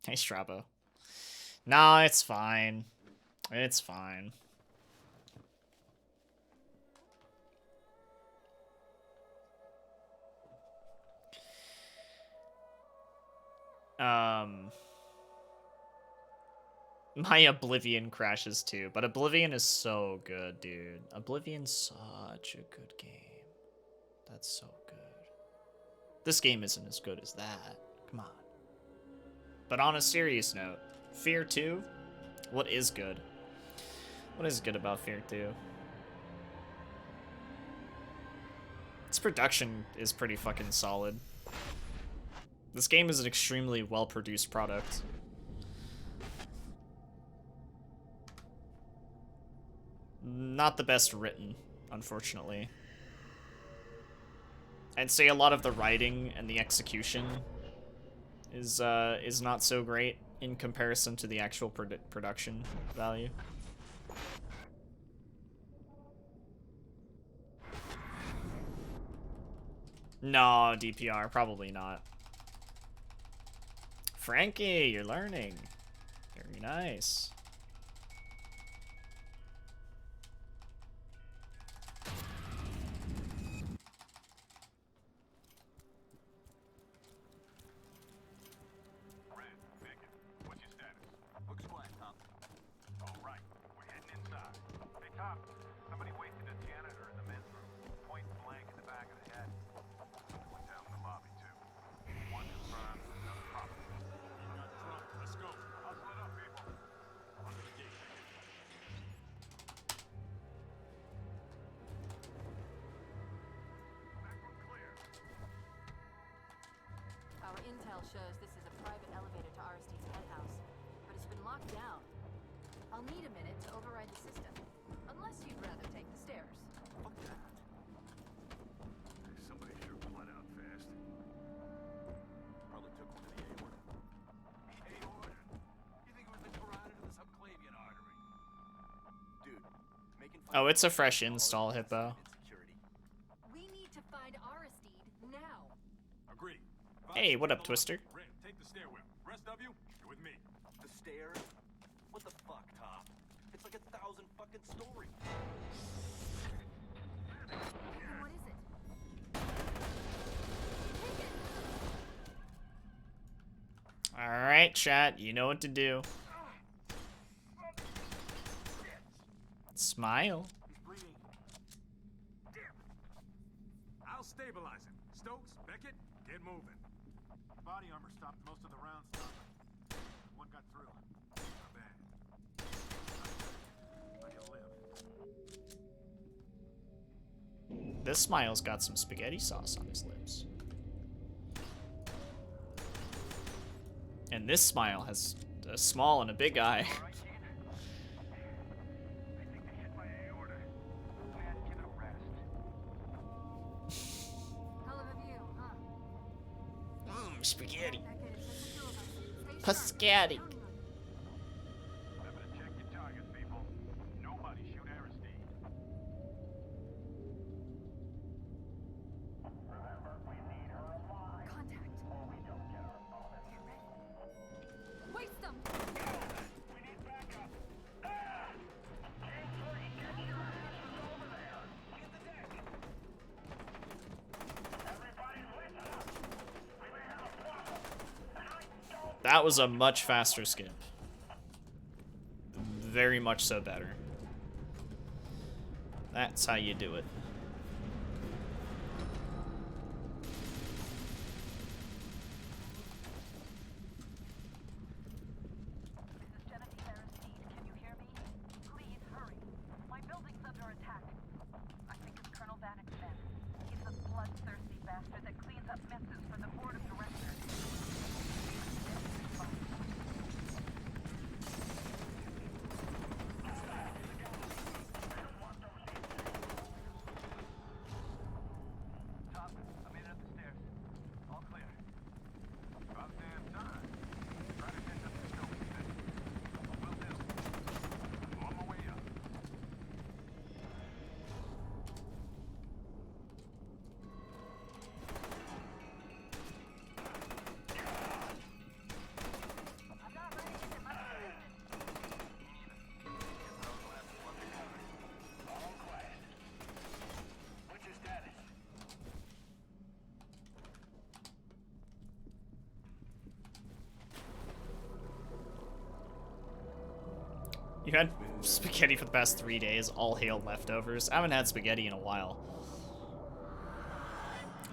Hey, Strabo. No, it's fine. It's fine. My Oblivion crashes too, but Oblivion is so good, dude. Oblivion's such a good game. That's so good. This game isn't as good as that. Come on. But on a serious note, F.E.A.R 2? What is good? What is good about F.E.A.R 2? Its production is pretty fucking solid. This game is an extremely well-produced product. Not the best written, unfortunately. I'd say a lot of the writing and the execution is not so great in comparison to the actual production value. No, DPR, probably not. Frankie, you're learning. Very nice. Intel shows this is a private elevator to Aristide's penthouse, but it's been locked down. I'll need a minute to override the system, unless you'd rather take the stairs. Fuck that. Somebody sure bled out fast. Probably took one to the aorta. Aorta? You think it was the carotid or the subclavian artery? Dude, making fun Oh, it's a fresh install, Hippo. We need to find Aristide now. Agreed. Hey, what up, Twister? Ren, take the stairwell. Rest of you, you're with me. The stairs? What the fuck, Top? It's like 1,000 fucking stories. What is it? Take it. Alright, chat, you know what to do. Smile. He's bleeding. Damn. I'll stabilize him. Stokes, Beckett, get moving. Body armor stopped most of the rounds. One got through. Not bad. I can live. This smile's got some spaghetti sauce on his lips. And this smile has a small and a big eye. Spaghetti. Pascati. Remember to check your targets, people. Nobody shoot Aristide. Remember, we need her alive. Contact. Or we don't get our bonus. Get ready. Waste them. We need backup. Team 3, get your asses over there. Get the deck. Everybody listen up. We may have a problem. And I don't... That was a much faster skip. Very much so better. That's how you do it. This is Genevieve Aristide. Can you hear me? Please hurry. My building's under attack. I think it's Colonel Vanek's men. He's a bloodthirsty bastard that cleans up messes for the board of directors. Top, I'm in at the stairs. All clear. About damn time. Try to catch up to Stokes then. Will do. On my way up. You had spaghetti for the past 3 days, all hail leftovers. I haven't had spaghetti in a while.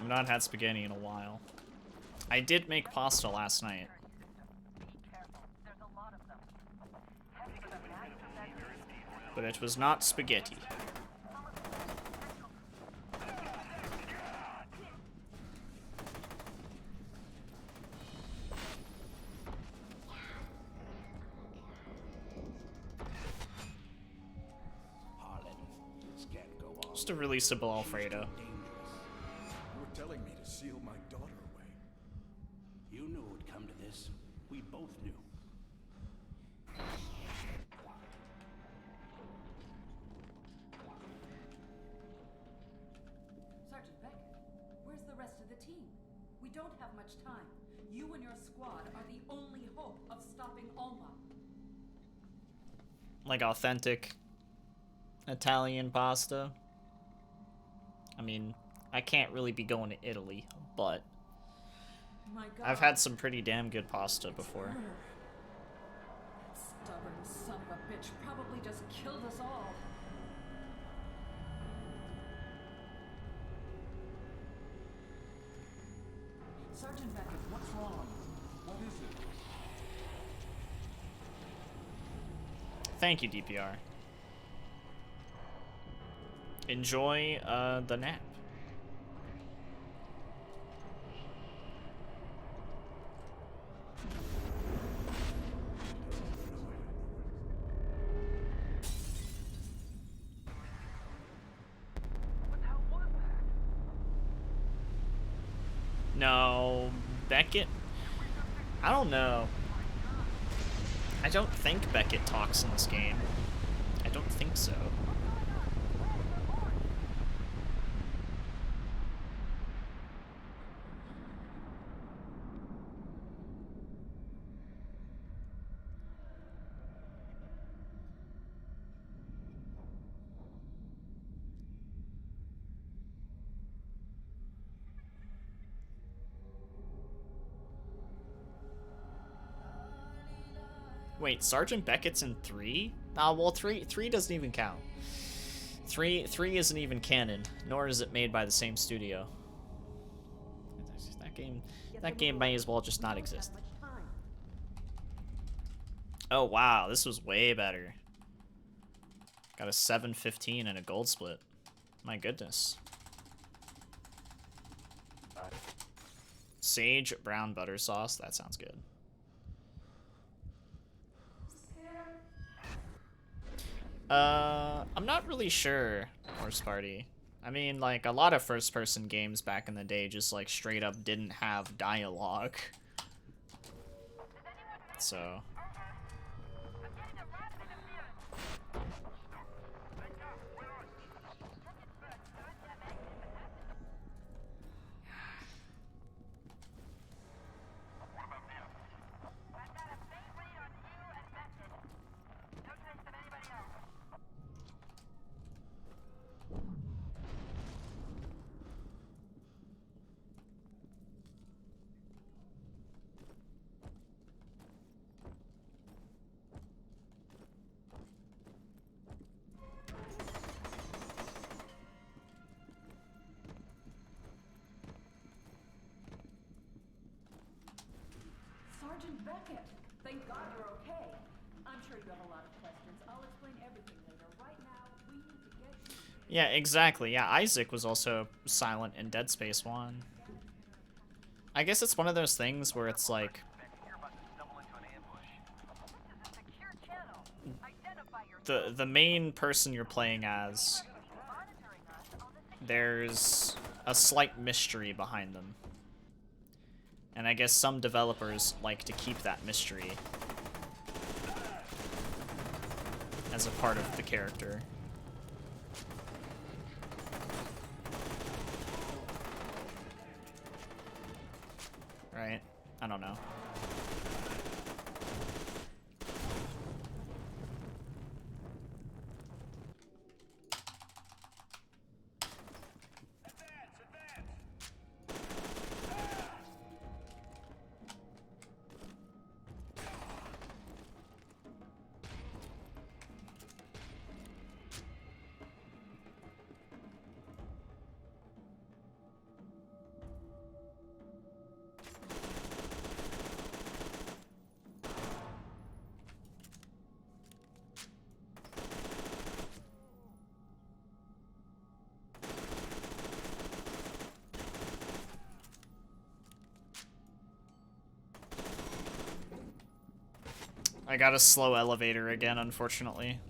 I've not had spaghetti in a while. I did make pasta last night. Be careful. There's a lot of them. Head for the master bedroom. But it was not spaghetti. Just a really simple Alfredo. You were telling me to seal my daughter away. You knew it would come to this. We both knew. Sergeant Beckett, where's the rest of the team? We don't have much time. You and your squad are the only hope of stopping Alma. Like authentic Italian pasta. I mean, I can't really be going to Italy, but My God. I've had some pretty damn good pasta before. That stubborn son of a bitch probably just killed us all. Sergeant Beckett, what's wrong? What is it? Thank you, DPR. Enjoy the nap. What the hell was that? No, Beckett? I don't know. I don't think Beckett talks in this game. I don't think so. Wait, Sergeant Beckett's in 3? Ah, well, 3 doesn't even count. 3 isn't even canon, nor is it made by the same studio. That game may as well just not exist. Oh wow, this was way better. Got a 715 and a gold split. My goodness. Sage brown butter sauce, that sounds good. I'm not really sure, Horse Party. I mean, like, a lot of first-person games back in the day just, like, straight up didn't have dialogue. So... Sergeant Beckett, thank God you're okay. I'm sure you have a lot of questions. I'll explain everything later. Right now, we need to get you. Yeah, exactly. Yeah, Isaac was also silent in Dead Space 1. I guess it's one of those things where it's like... You're about to stumble into an ambush. This is a secure channel. Identify your the main person you're playing as, monitoring us on the there's a slight mystery behind them. And I guess some developers like to keep that mystery as a part of the character. Right? I don't know. I got a slow elevator again, unfortunately.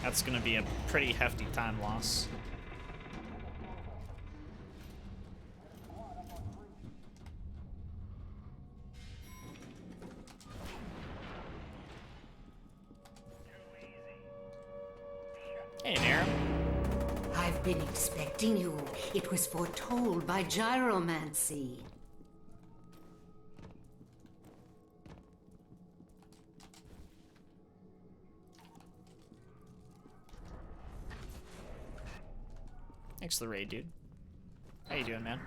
That's gonna be a pretty hefty time loss. Hey, Nero. I've been expecting you. It was foretold by gyromancy. Thanks for the raid, dude. How you doing, man?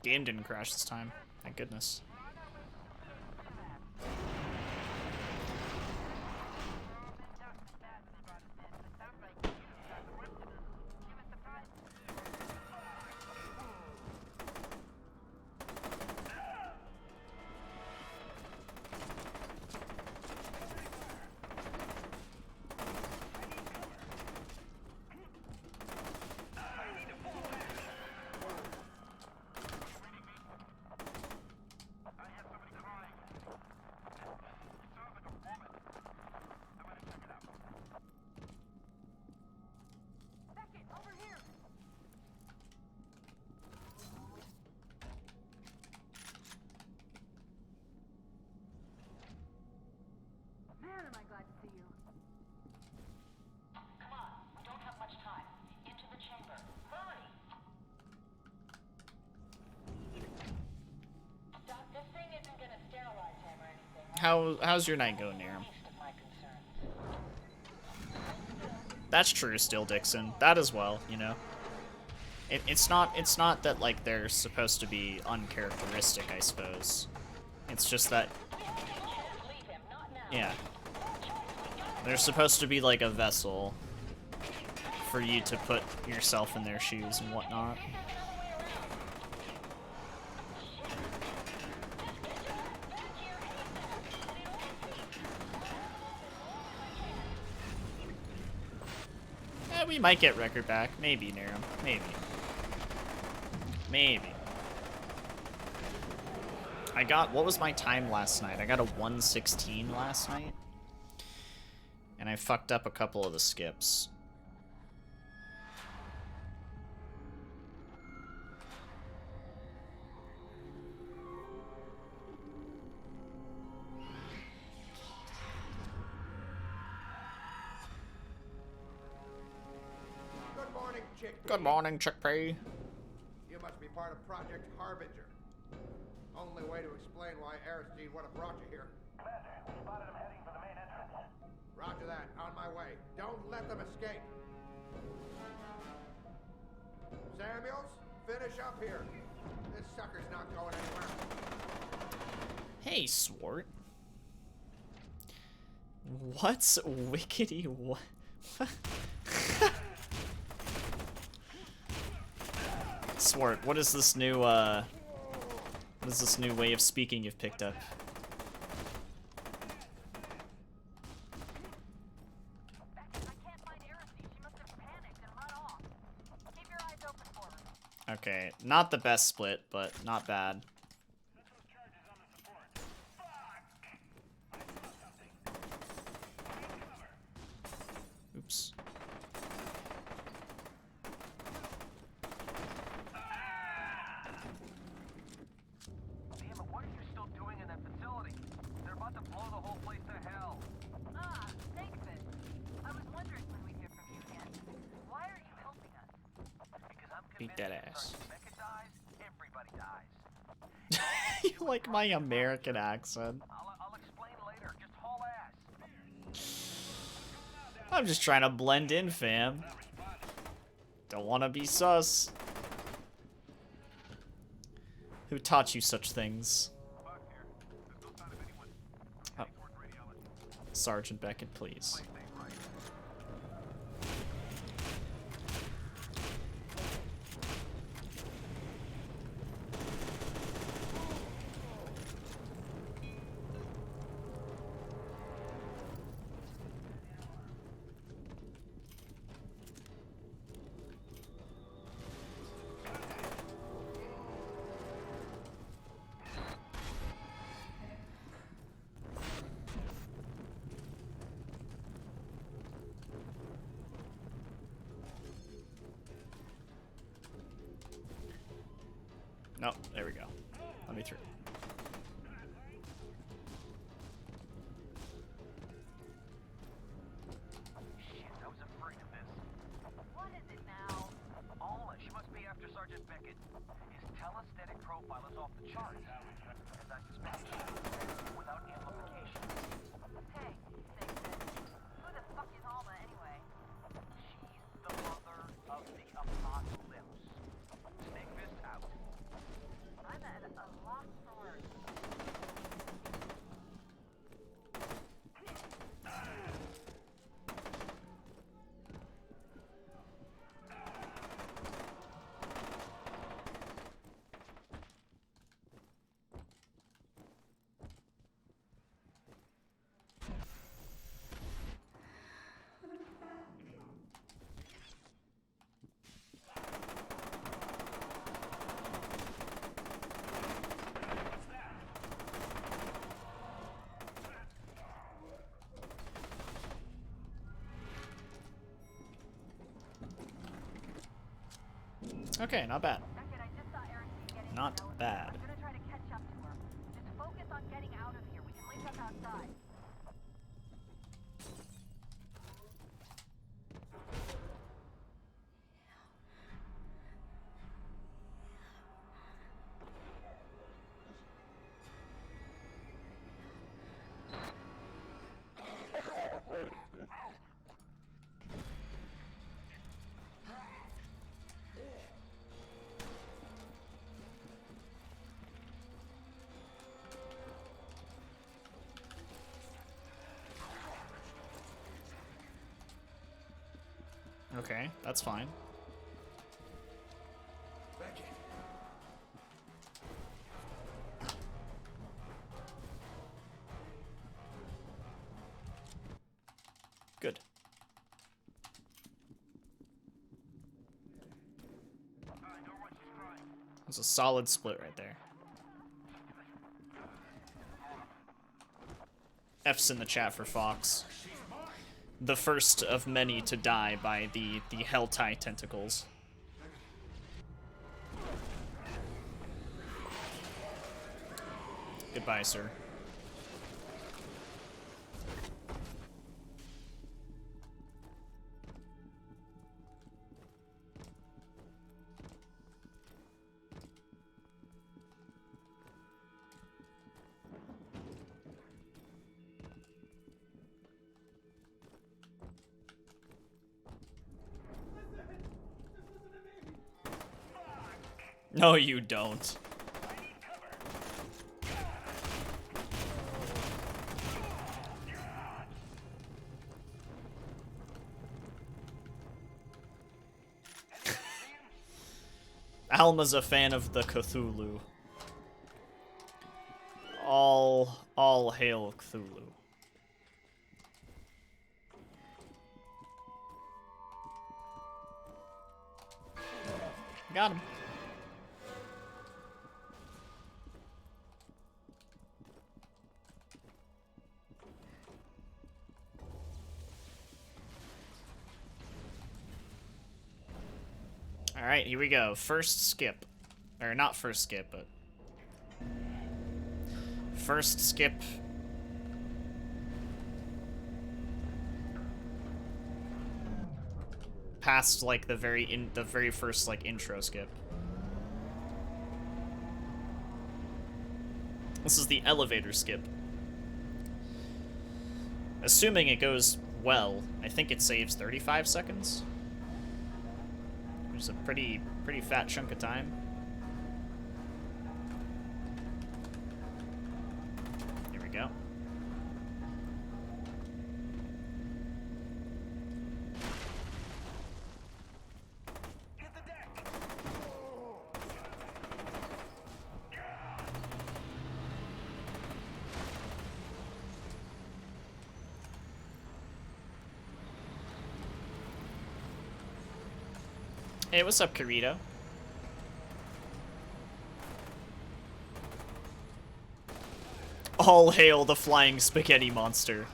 Game didn't crash this time. Thank goodness. Man, am I glad to see you. Come on, we don't have much time. Into the chamber. Hurry! Doc, this thing isn't gonna sterilize him or anything. How's your night going, Nero? Least of my concerns. That's true, still, Dixon. That as well, you know. It's not that like they're supposed to be uncharacteristic, I suppose. It's just that, Leave him, not now. yeah, they're supposed to be like a vessel for you to put yourself in their shoes and whatnot. We might get record back. Maybe, Nero. Maybe. Maybe. What was my time last night? I got a 1:16 last night. And I fucked up a couple of the skips. Good morning, Chick. Good morning, Chickpea. You must be part of Project Harbinger. Only way to explain why Aristide would have brought you here. Commander, we spotted him heading for the main entrance. Roger that. On my way. Don't let them escape. Samuels, finish up here. This sucker's not going anywhere. Hey, Swart. What's wickety what? Swart, what is this new way of speaking you've picked up? I can't find Aristide. She must have panicked and run off. Keep your eyes open for her. Okay, not the best split, but not bad. Oops. Damn it, what are you still doing in that facility? They're about to blow the whole place to hell. Ah, thanks, Finn. I was wondering when we'd hear from you again. Why are you helping us? Because I'm Beat convinced that if ass. Sergeant Beckett dies, everybody dies. You like my American accent. I'll explain later. Just haul ass. I'm just trying to blend in, fam. Don't want to be sus. Who taught you such things? Oh. Sergeant Beckett, please. No, there we go. Let me through. Shit, I was afraid of this. What is it now? Alma, she must be after Sergeant Beckett. His telesthetic profile is off the charts. As I suspected, without amplification. Hey, say this. Who the fuck is Alma anyway? She's the mother of the apocalypse. Snake Fist out. I'm at a loss for words. Okay, not bad. Beckett, I just saw Aristide getting Not in the elevator. bad. I'm gonna try to catch up to her. Just focus on getting out of here. We can link up outside. Okay, that's fine. Beckett. Good. There's a solid split right there. F's in the chat for Fox. The first of many to die by the Helltie tentacles. Goodbye, sir. No, you don't. Alma's a fan of the Cthulhu. All hail Cthulhu. Got him. Alright, here we go. First skip. Or not first skip, but... First skip. Past, like, the very first, like, intro skip. This is the elevator skip. Assuming it goes well, I think it saves 35 seconds. Which is a pretty fat chunk of time. Here we go. Hey, what's up, Carito? All hail the flying spaghetti monster.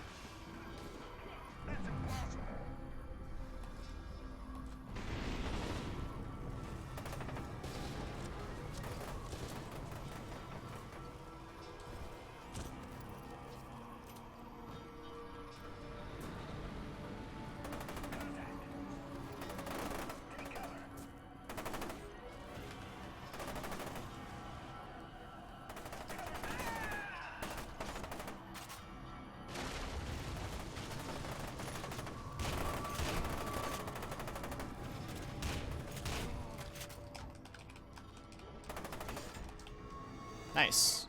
Nice.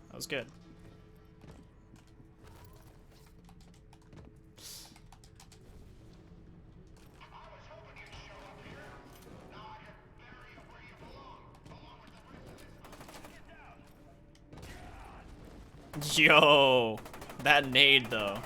That was good. Yo, that nade though.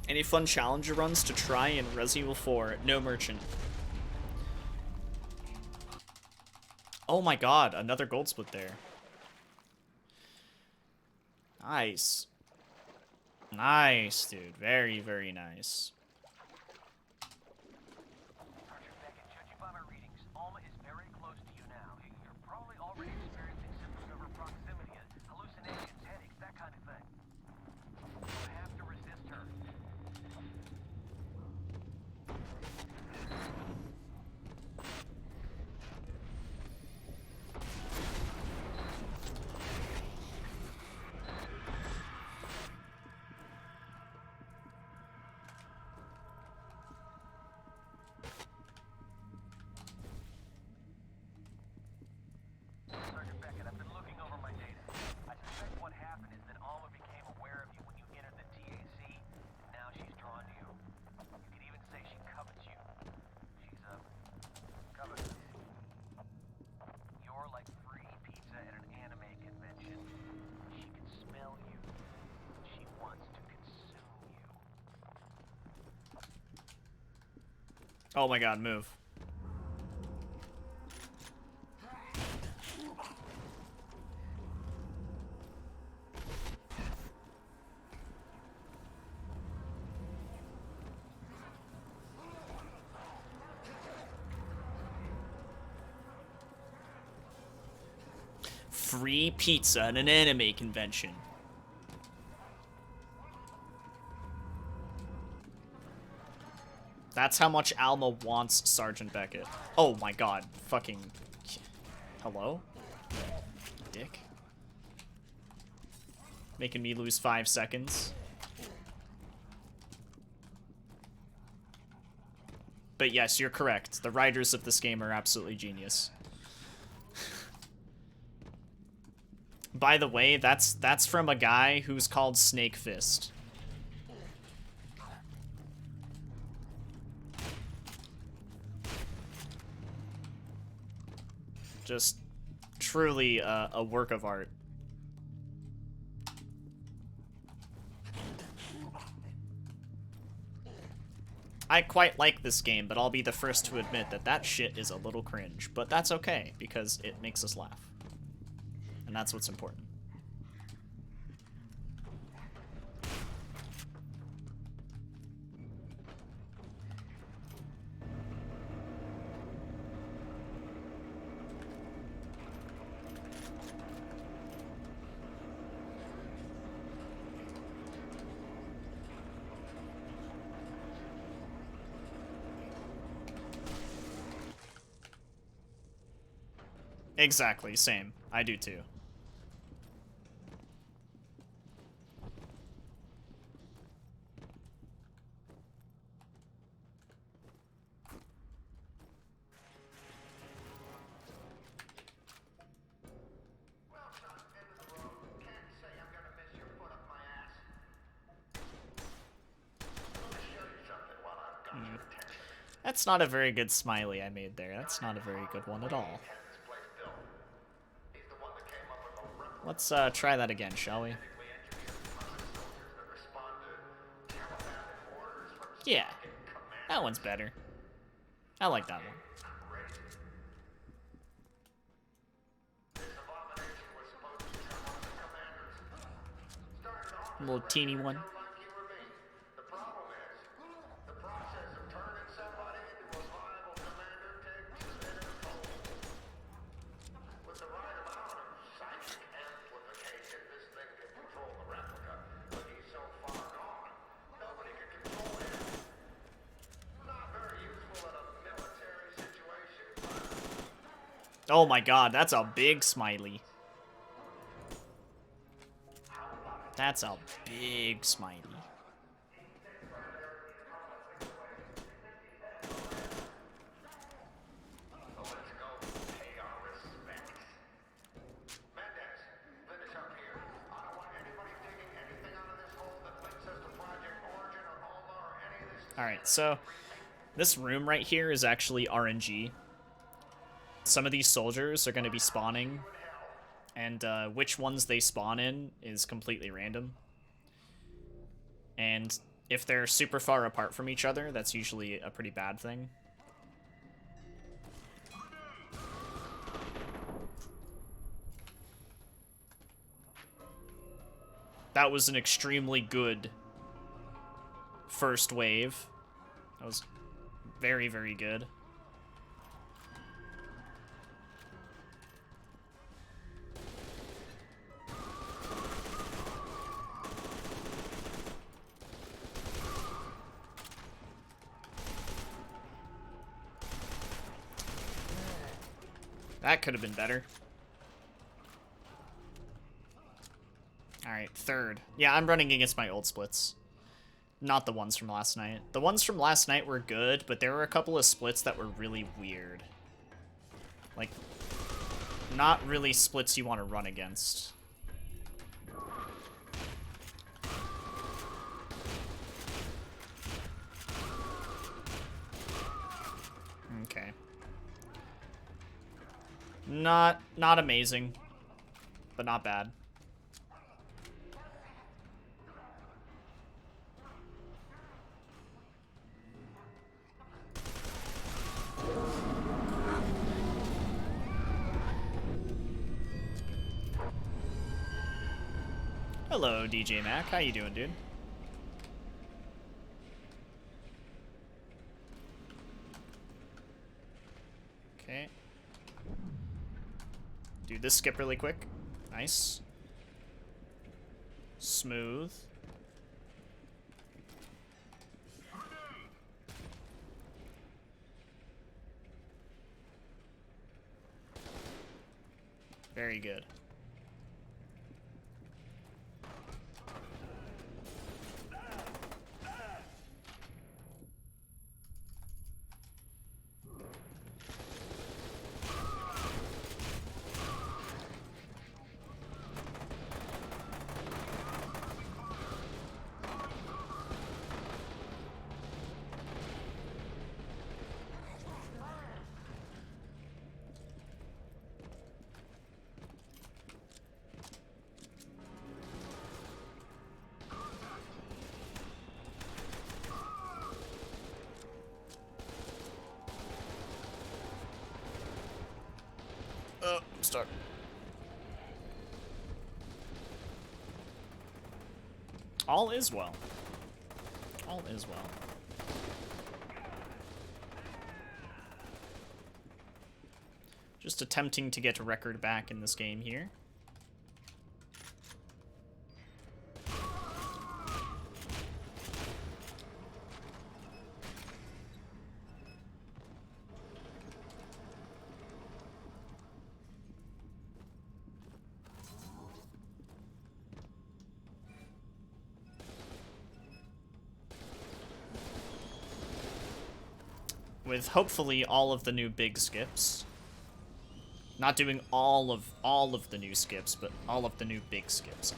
Any fun challenger runs to try in Resident Evil 4? No merchant. Oh my god, another gold split there. Nice. Nice, dude. Very, very nice. Sergeant Beckett, judging by my readings, Alma is very close to you now. You're probably already experiencing symptoms of her proximity, hallucinations, headaches, that kind of thing. You have to resist her. Sergeant Beckett, I've been looking over my data. I suspect what happened is that Alma became aware of you when you entered the TAC, and now she's drawn to you. You could even say she covets you. She's covetous. You're like free pizza at an anime convention. She can smell you. She wants to consume you. Oh my god, move. Free pizza at an anime convention. That's how much Alma wants Sergeant Beckett. Oh my god. Fucking... Hello? Dick. Making me lose 5 seconds. But yes, you're correct. The writers of this game are absolutely genius. By the way, that's from a guy who's called Snake Fist. Just truly a work of art. I quite like this game, but I'll be the first to admit that that shit is a little cringe. But that's okay, because it makes us laugh. And that's what's important. Exactly, same. I do too. Well, son, end of the road. Can't say I'm gonna miss your foot up my ass. Let me show you something while I've got your attention. That's not a very good smiley I made there. That's not a very good one at all. Had this place built. He's the one that came up with a replica Let's try that again, shall we? genetically engineered puppet soldiers that respond to telepathic orders from Yeah, Stargate command. that one's better. I like that one. Crazy. This abomination was supposed to become one of the commanders. Started off as Little a teeny regular one. Joe like you or me. The problem is, the process of turning somebody into a viable commander takes a bit of toll. With the right amount of psychic amplification, this thing can control the replica. But he's so far gone, nobody can control him. Not very useful in a military situation, but Oh my god, that's a big smiley. That's a big smiley. let's go pay our respects. Mendez, finish up here. I don't want anybody digging anything out of this hole that links us to Project Origin or Alma or any of this. Alright, so this room right here is actually RNG. Some of these soldiers are going to be spawning, and which ones they spawn in is completely random. And if they're super far apart from each other, that's usually a pretty bad thing. That was an extremely good first wave. That was very, very good. That could have been better. Alright, third. Yeah, I'm running against my old splits. Not the ones from last night. The ones from last night were good, but there were a couple of splits that were really weird. Like, not really splits you want to run against. Okay. Not amazing, but not bad. Hello, DJ Mac. How you doing, dude? Okay. Do this skip really quick. Nice. Smooth. Very good. Oh, I'm stuck. All is well. All is well. Just attempting to get a record back in this game here. with hopefully all of the new big skips. Not doing all of the new skips, but all of the new big skips.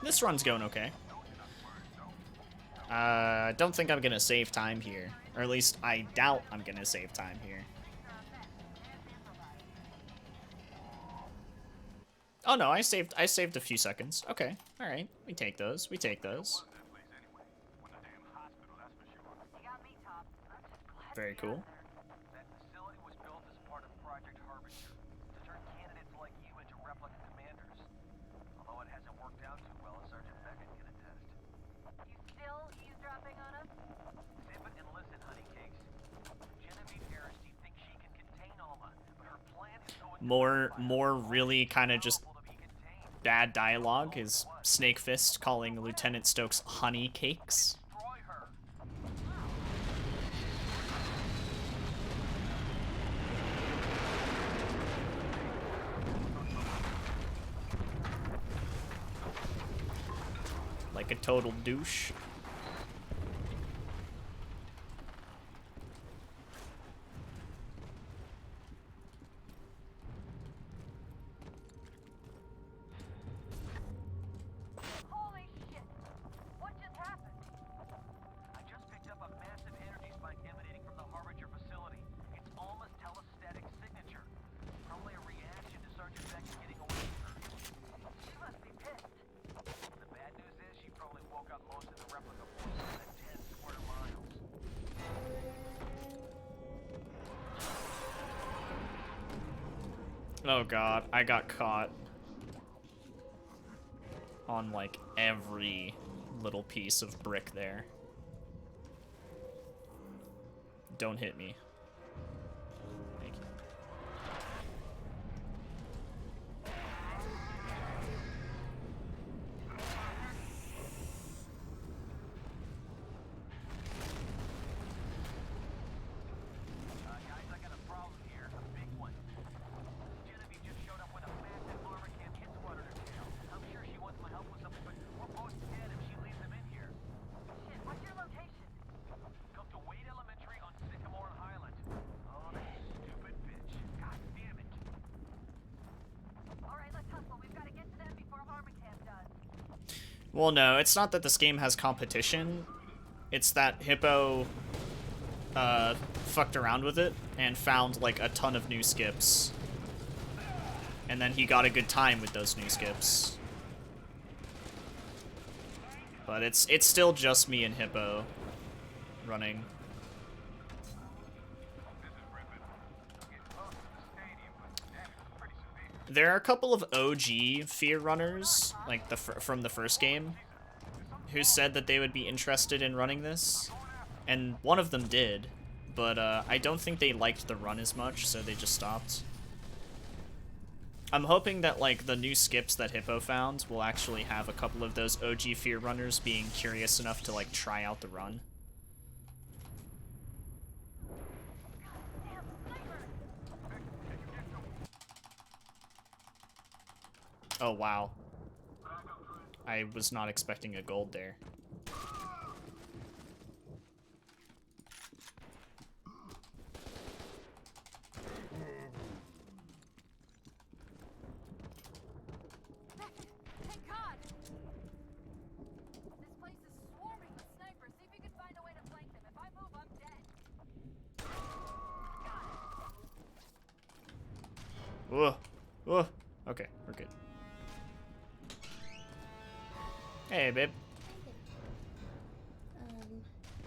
This run's going okay. I don't think I'm gonna save time here. Or at least I doubt I'm gonna save time here. Oh no, I saved a few seconds. Okay. Alright. We take those. We take those. Very cool. That facility was built as part of Project Harbinger to turn candidates like you into replica commanders. Although it hasn't worked out too well, as Sergeant Beckett can attest. You still eavesdropping on us? Sip it and listen, honey cakes. Genevieve Aristide thinks she can contain Alma, but her plan is going More really kind of just bad dialogue is Snake Fist calling Lieutenant Stokes honey cakes. destroy her. Like a total douche. Holy shit! What just happened? I just picked up a massive energy spike emanating from the Harbinger facility. It's Alma's telestatic signature. Probably a reaction to Sergeant Beckett getting away with her. She must be pissed. The bad news is she probably woke up most of the replica forces within 10 square miles. Oh god, I got caught on like every little piece of brick there. Don't hit me. Thank you. Guys, I got a problem here. A big one. Genevieve just showed up with a massive armor camp hit squad on her tail. I'm sure she wants my help with something, but we're both dead if she leaves them in here. Shit, what's your location? Come to Wade Elementary on Sycamore Island. Oh, that stupid bitch. God damn it. Alright, let's hustle. We've got to get to them before armor camp does. Well, no, it's not that this game has competition. It's that Hippo fucked around with it and found like a ton of new skips. And then he got a good time with those new skips. But it's still just me and Hippo running. There are a couple of OG Fear runners, like from the first game, who said that they would be interested in running this, and one of them did, but I don't think they liked the run as much, so they just stopped. I'm hoping that like the new skips that Hippo found will actually have a couple of those OG Fear runners being curious enough to like try out the run. Oh wow. I was not expecting a gold there. Thank God! This place is swarming with snipers. See if you can find a way to flank them. If I move, I'm dead. Whoa. Whoa. Okay, we're good. Hey, babe.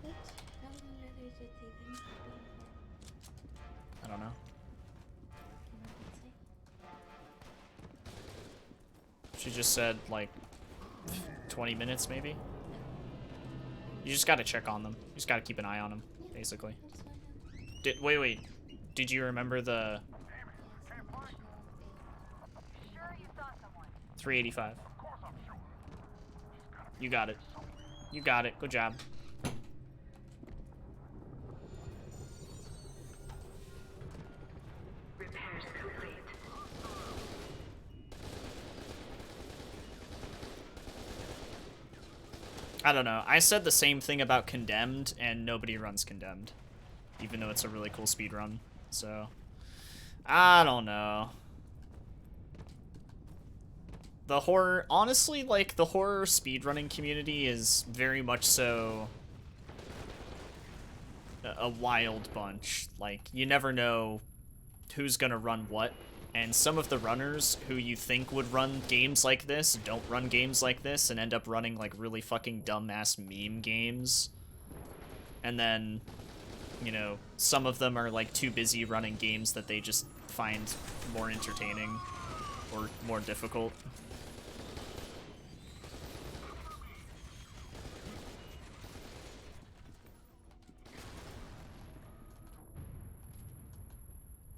What? How long are they taking? I don't know. She just said, like, 20 minutes, maybe? You just gotta check on them. You just gotta keep an eye on them, basically. Wait. Did you remember the... Sure you saw someone. 385. You got it. You got it. Good job. Repairs complete. I don't know. I said the same thing about Condemned, and nobody runs Condemned. Even though it's a really cool speedrun. So, I don't know. The horror, honestly, like, the horror speedrunning community is very much so a wild bunch. Like, you never know who's gonna run what, and some of the runners who you think would run games like this don't run games like this and end up running, like, really fucking dumbass meme games. And then, you know, some of them are, like, too busy running games that they just find more entertaining or more difficult.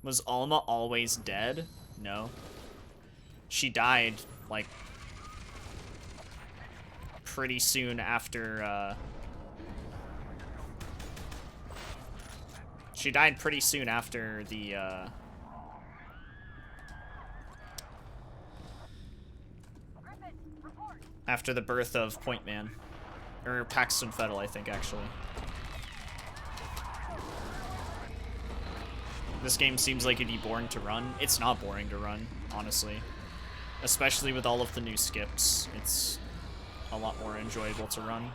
Was Alma always dead? No. She died, like, pretty soon after, She died pretty soon after the, after the birth of Point Man. Or Paxton Fettel, I think, actually. This game seems like it'd be boring to run. It's not boring to run, honestly. Especially with all of the new skips. It's a lot more enjoyable to run.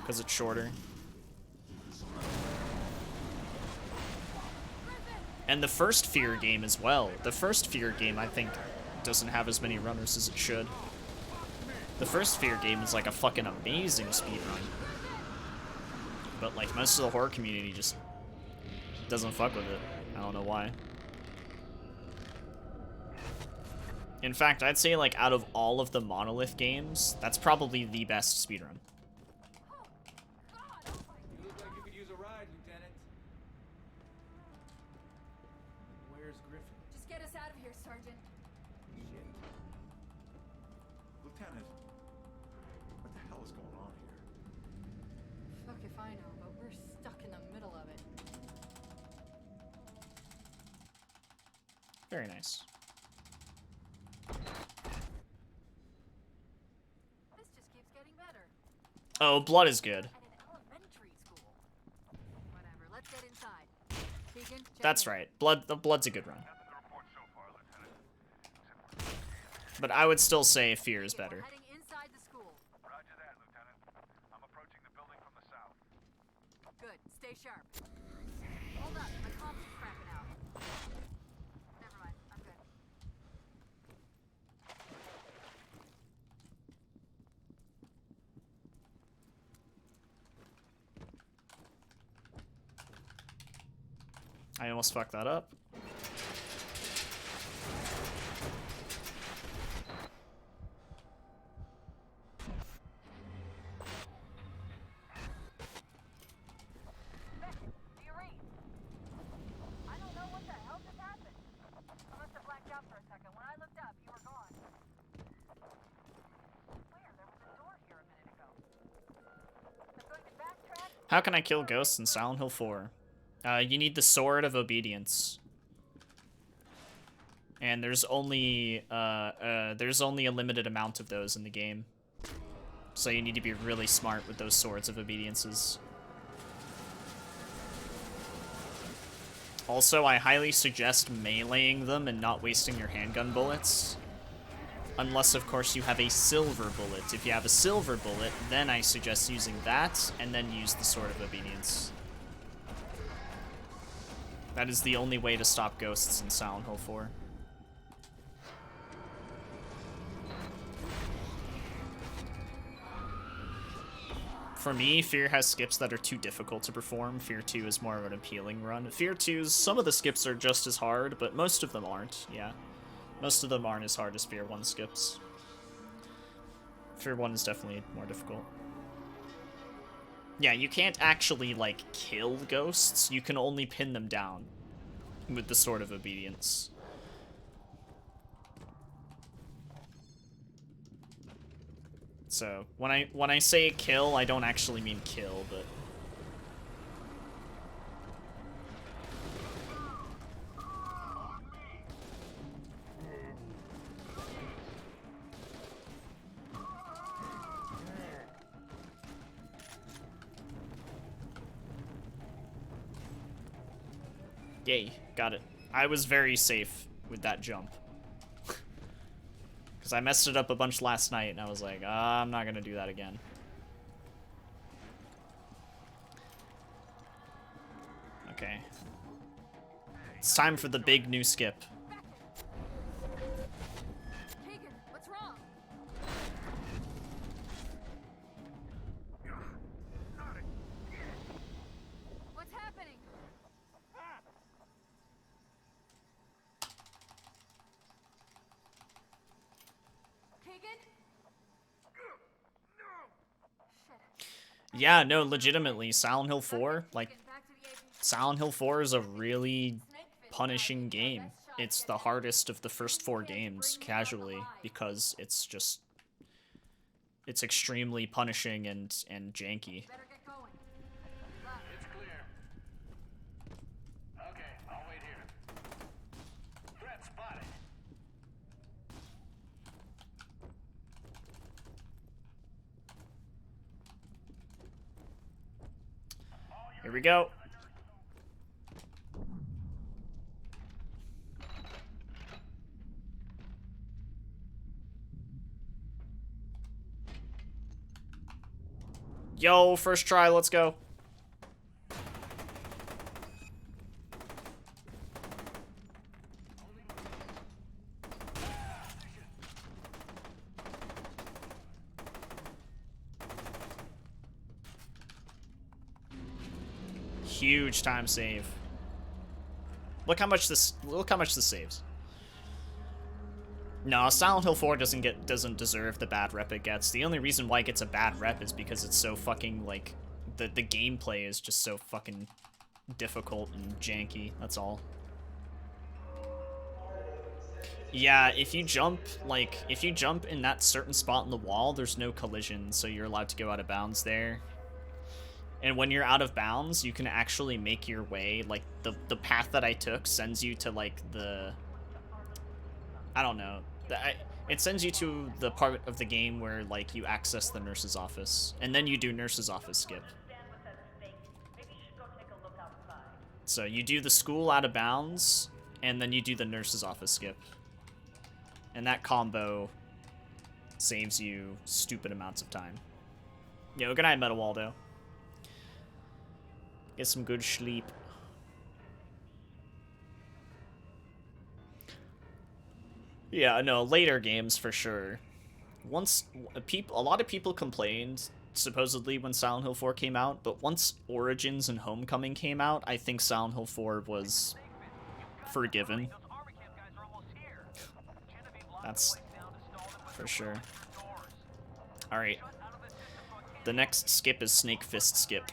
Because it's shorter. And the first F.E.A.R game as well. The first F.E.A.R game, I think, doesn't have as many runners as it should. The first F.E.A.R game is like a fucking amazing speedrun. But like most of the horror community just doesn't fuck with it. I don't know why. In fact, I'd say like out of all of the Monolith games, that's probably the best speedrun. You look like you could use a ride, Lieutenant. Where's Griffin? Just get us out of here, Sergeant. Shit. Lieutenant, what the hell is going on here? Fuck if I know, but we're stuck in the middle of it. Very nice. This just keeps getting better. Oh, Blood is good. At an elementary school. Whatever, let's get inside. Deacon, check That's in. right. Blood's a good run. But I would still say F.E.A.R is better. Heading inside the school. Roger that, Lieutenant. I'm approaching the building from the south. Good, stay sharp. Hold up, my comms is crapping out. Never mind, I'm good. I almost fucked that up. Do you read? I don't know what the hell just happened. I must have blacked out for a second. When I looked up, you were gone. Where? There was a door here a minute ago. I'm going to backtrack. How can I kill ghosts in Silent Hill 4? You need the Sword of Obedience. And there's only a limited amount of those in the game. So you need to be really smart with those Swords of Obediences. Also, I highly suggest meleeing them and not wasting your handgun bullets. Unless, of course, you have a silver bullet. If you have a silver bullet, then I suggest using that, and then use the Sword of Obedience. That is the only way to stop ghosts in Silent Hill 4. For me, F.E.A.R has skips that are too difficult to perform. F.E.A.R 2 is more of an appealing run. F.E.A.R 2's, some of the skips are just as hard, but most of them aren't, yeah. Most of them aren't as hard as F.E.A.R 1 skips. F.E.A.R 1 is definitely more difficult. Yeah, you can't actually, like, kill ghosts. You can only pin them down with the Sword of Obedience. So when I say kill, I don't actually mean kill, but yay, got it. I was very safe with that jump. Because I messed it up a bunch last night, and I was like, I'm not going to do that again. Okay. It's time for the big new skip. Keegan, what's wrong? What's happening? Keegan? Shit. Yeah, no, legitimately, Silent Hill 4, like, Silent Hill 4 is a really punishing game. It's the hardest of the first 4 games, casually, because it's just... It's extremely punishing and janky. Better get going. It's clear. Okay, I'll wait here. Threat spotted. Here we go. Yo, first try, let's go. Huge time save. Look how much this saves. No, Silent Hill 4 doesn't deserve the bad rep it gets. The only reason why it gets a bad rep is because it's so fucking, like, the gameplay is just so fucking difficult and janky, that's all. Yeah, if you jump in that certain spot in the wall, there's no collision, so you're allowed to go out of bounds there. And when you're out of bounds, you can actually make your way, like, the path that I took sends you to, like, the... I don't know. It sends you to the part of the game where, like, you access the nurse's office. And then you do nurse's office skip. So you do the school out of bounds, and then you do the nurse's office skip. And that combo saves you stupid amounts of time. Yo, good night, Meta Waldo. Get some good sleep. Yeah, no, later games for sure. Once a lot of people complained supposedly when Silent Hill 4 came out, but once Origins and Homecoming came out, I think Silent Hill 4 was forgiven. That's for sure. All right. The next skip is Snake Fist skip.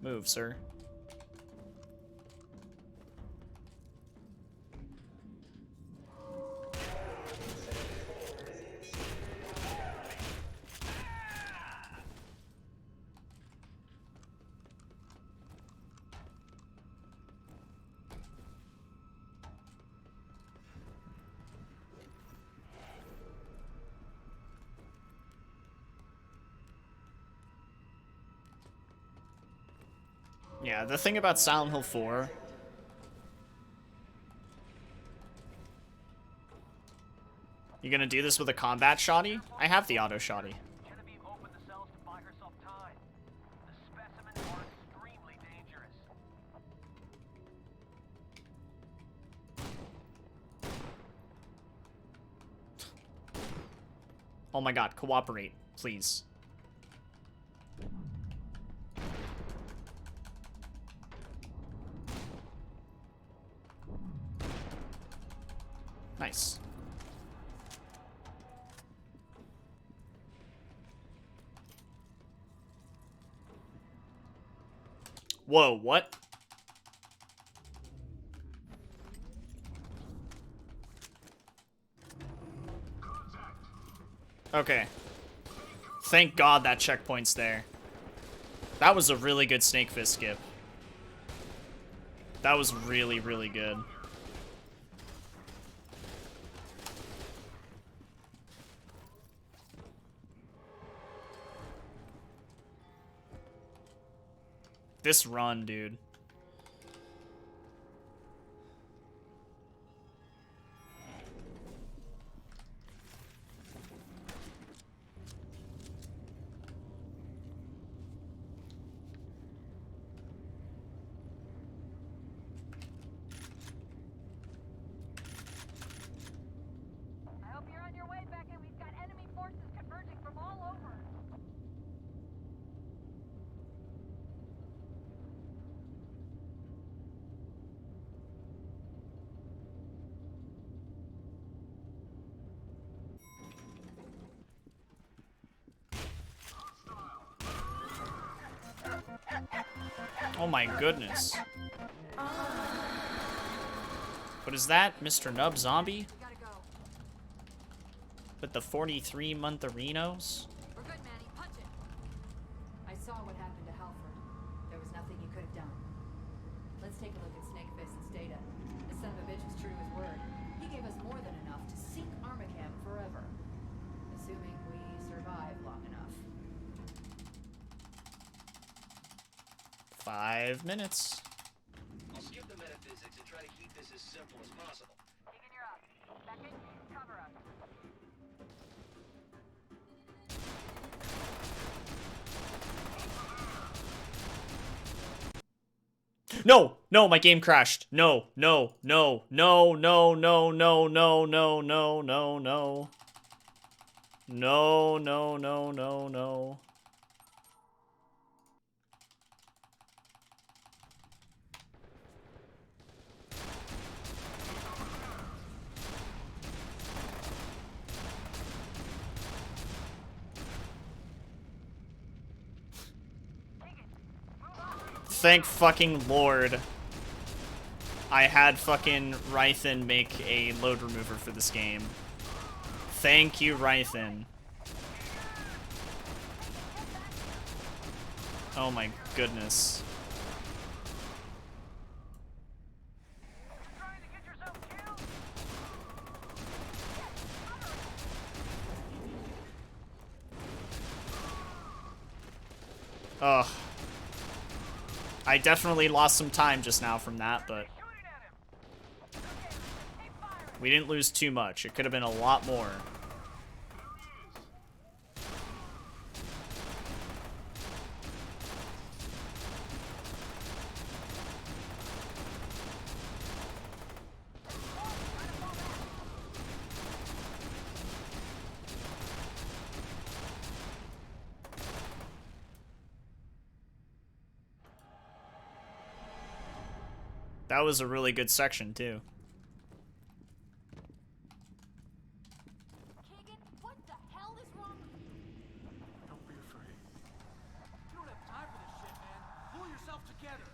Move, sir. Yeah, the thing about Silent Hill 4... You gonna do this with a combat shoddy? I have the auto shoddy. Oh my god, cooperate, please. Nice. Whoa, what? Okay. Thank God that checkpoint's there. That was a really good Snake Fist skip. That was really, really good. This run, dude. I hope you're on your way, Beckett. We've got enemy forces converging from all over. Oh my goodness. What is that? Mr. Nub Zombie? We gotta go. With the 43-month arenos? We're good, Manny. Punch it. I saw what happened to Halford. There was nothing you could have done. Let's take a look at Snake Fist's data. This son of a bitch was true to his word. He gave us more than enough to sink Armacam forever. Assuming we survive long enough. 5 minutes. I'll skip the metaphysics and try to keep this as simple as possible. Keegan, you're up. Beckett, cover us. No! No, my game crashed. No, no, no, no, no, no, no, no, no, no, no, no. No, no, no, no, no. Thank fucking Lord. I had fucking Rythan make a load remover for this game. Thank you, Rythan. Oh my goodness. Trying to get yourself killed? Ugh. I definitely lost some time just now from that, but we didn't lose too much. It could have been a lot more. That was a really good section, too. Keegan, what the hell is wrong with you? Don't be afraid. You don't have time for this shit, man. Pull yourself together.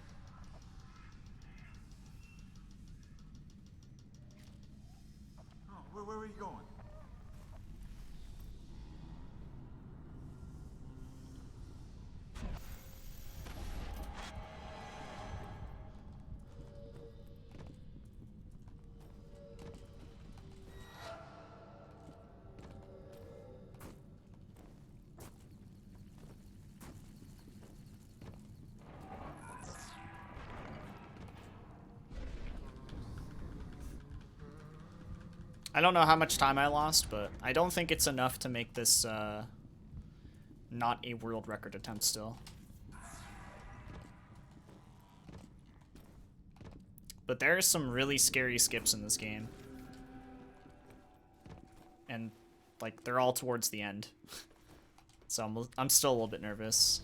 Oh, where are you going? I don't know how much time I lost, but I don't think it's enough to make this, not a world record attempt still. But there are some really scary skips in this game. And, like, they're all towards the end. So I'm still a little bit nervous.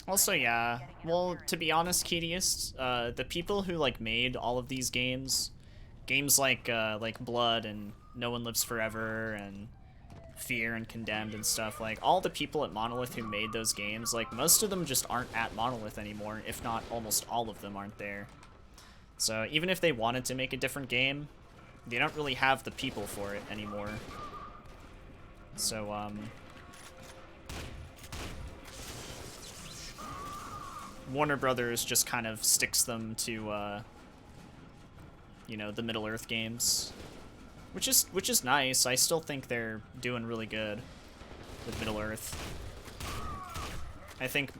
Also, yeah. Well, to be honest, Kediest, the people who like made all of these games like Blood and No One Lives Forever and F.E.A.R. and Condemned and stuff, like all the people at Monolith who made those games, like most of them just aren't at Monolith anymore, if not almost all of them aren't there. So even if they wanted to make a different game, they don't really have the people for it anymore. So, Warner Brothers just kind of sticks them to, you know, the Middle-earth games. Which is nice. I still think they're doing really good with Middle-earth. I think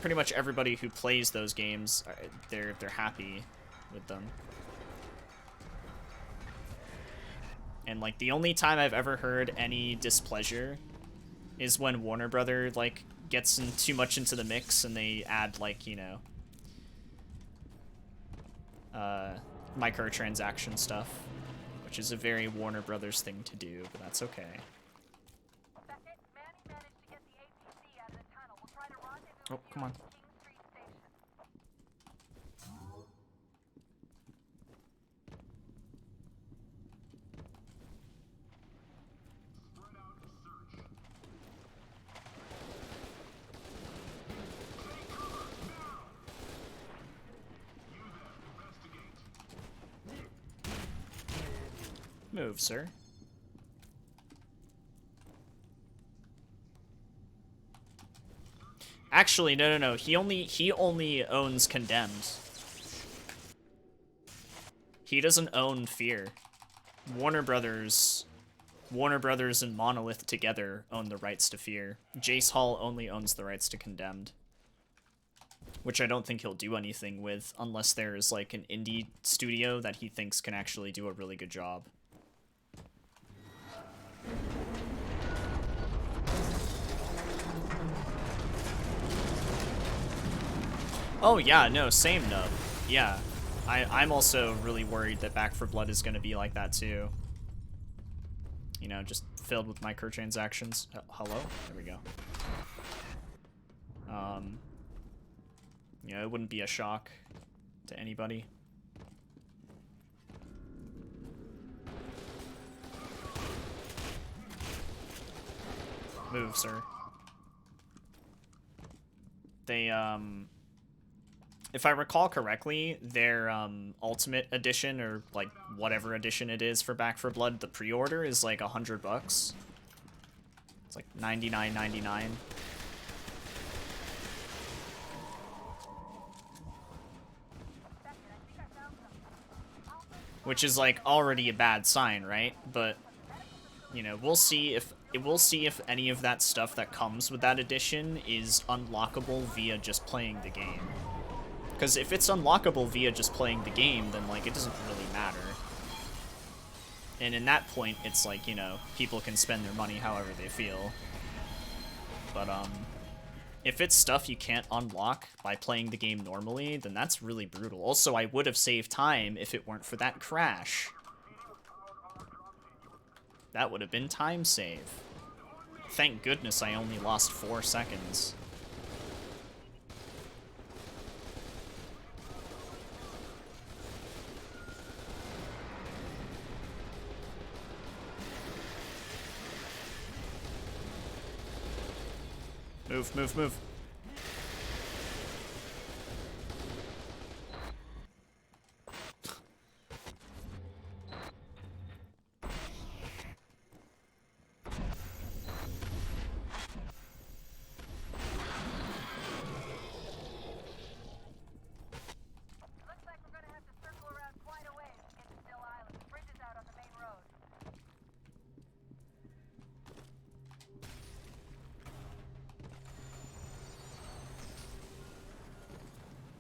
pretty much everybody who plays those games, they're happy with them. And like the only time I've ever heard any displeasure is when Warner Brother like gets in too much into the mix and they add like, you know, microtransaction stuff, which is a very Warner Brothers thing to do, but that's okay. Oh, come on. Move, sir. Actually, no. He only owns Condemned. He doesn't own F.E.A.R. Warner Brothers and Monolith together own the rights to F.E.A.R. Jace Hall only owns the rights to Condemned. Which I don't think he'll do anything with unless there's like an indie studio that he thinks can actually do a really good job. Oh yeah, no, same nub. Yeah. I'm also really worried that Back 4 Blood is going to be like that too. You know, just filled with microtransactions. Hello? There we go. You know, it wouldn't be a shock to anybody. Move, sir. They, if I recall correctly, their Ultimate Edition, or like whatever edition it is for Back 4 Blood, the pre-order is like $100. It's like $99.99. Which is like already a bad sign, right? But you know, we'll see if any of that stuff that comes with that edition is unlockable via just playing the game. Because if it's unlockable via just playing the game, then like it doesn't really matter. And in that point, it's like, you know, people can spend their money however they feel. But if it's stuff you can't unlock by playing the game normally, then that's really brutal. Also, I would have saved time if it weren't for that crash. That would have been time save. Thank goodness I only lost 4 seconds. Move, move, move. Looks like we're gonna have to circle around quite a ways to get to Still Island. The bridge is out on the main road.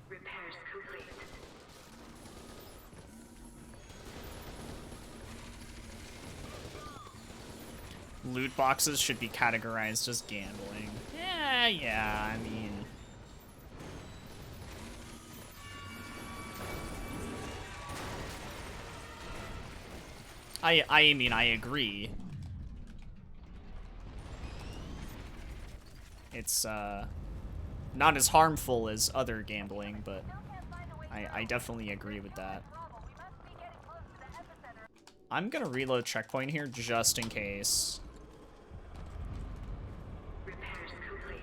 Repairs complete. Loot boxes should be categorized as gambling. Yeah, I mean... I mean, I agree. It's, Not as harmful as other gambling, but I definitely agree with that. I'm gonna reload checkpoint here just in case. Repairs complete.